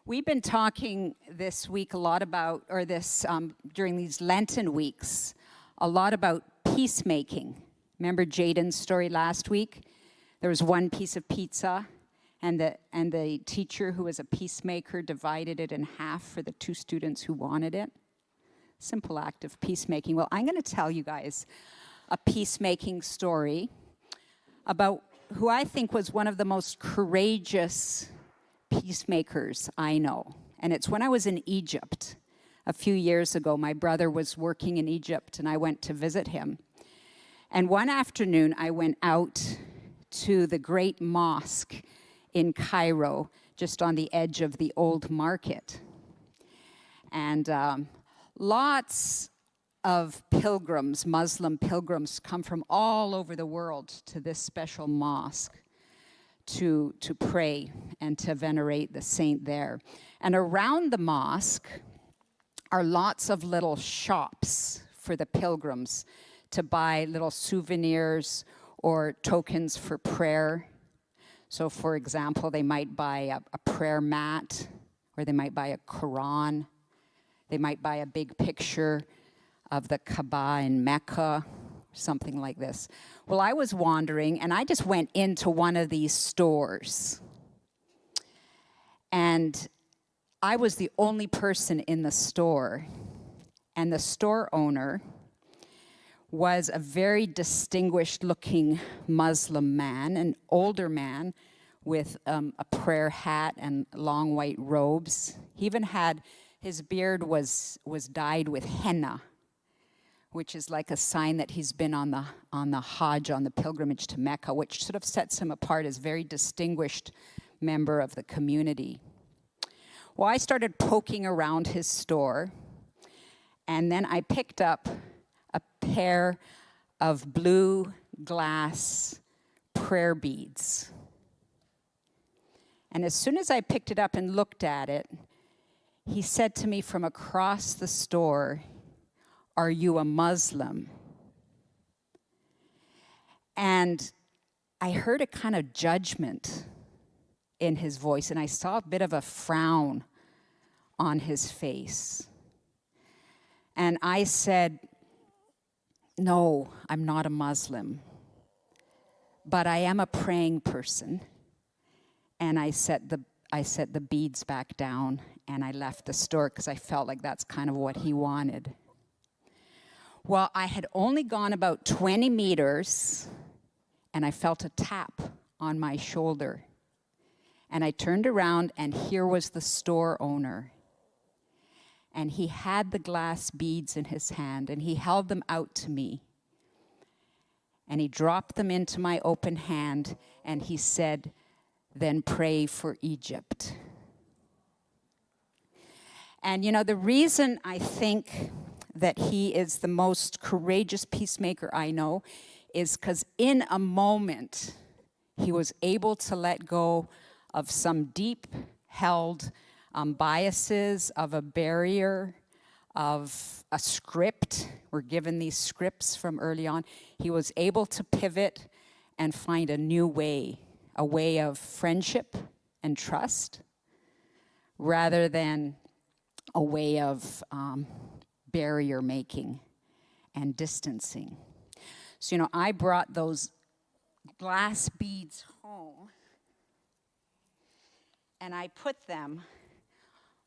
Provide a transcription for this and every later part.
We've been talking this week a lot about, during these Lenten weeks, a lot about peacemaking. Remember Jaden's story last week? There was one piece of pizza, and the teacher, who was a peacemaker, divided it in half for the two students who wanted it. Simple act of peacemaking. Well, I'm going to tell you guys a peacemaking story about who I think was one of the most courageous peacemakers I know. And it's when I was in Egypt a few years ago. My brother was working in Egypt, and I went to visit him. And one afternoon, I went out to the great mosque in Cairo, just on the edge of the old market. And lots of pilgrims, Muslim pilgrims, come from all over the world to this special mosque to pray and to venerate the saint there. And around the mosque are lots of little shops for the pilgrims to buy little souvenirs or tokens for prayer. So, for example, they might buy a prayer mat, or they might buy a Quran. They might buy a big picture of the Kaaba in Mecca, something like this. Well, I was wandering, and I just went into one of these stores. And I was the only person in the store. And the store owner was a very distinguished-looking Muslim man, an older man with a prayer hat and long white robes. He even had, his beard was dyed with henna, which is like a sign that he's been on the Hajj, on the pilgrimage to Mecca, which sort of sets him apart as a very distinguished member of the community. Well, I started poking around his store, and then I picked up a pair of blue glass prayer beads. And as soon as I picked it up and looked at it, he said to me from across the store, "Are you a Muslim?" And I heard a kind of judgment in his voice, and I saw a bit of a frown on his face. And I said, "No, I'm not a Muslim, but I am a praying person." And I set the beads back down, and I left the store because I felt like that's kind of what he wanted. Well, I had only gone about 20 meters, and I felt a tap on my shoulder. And I turned around, and here was the store owner. And he had the glass beads in his hand, and he held them out to me. And he dropped them into my open hand, and he said, "Then pray for Egypt." And you know, the reason I think that he is the most courageous peacemaker I know is because in a moment, he was able to let go of some deep-held biases, of a barrier, of a script. We're given these scripts from early on. He was able to pivot and find a new way, a way of friendship and trust, rather than a way of barrier making and distancing. So, you know, I brought those glass beads home, and I put them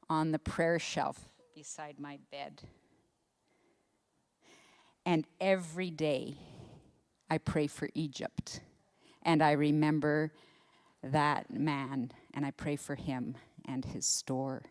on the prayer shelf beside my bed. And every day I pray for Egypt, and I remember that man, and I pray for him and his store.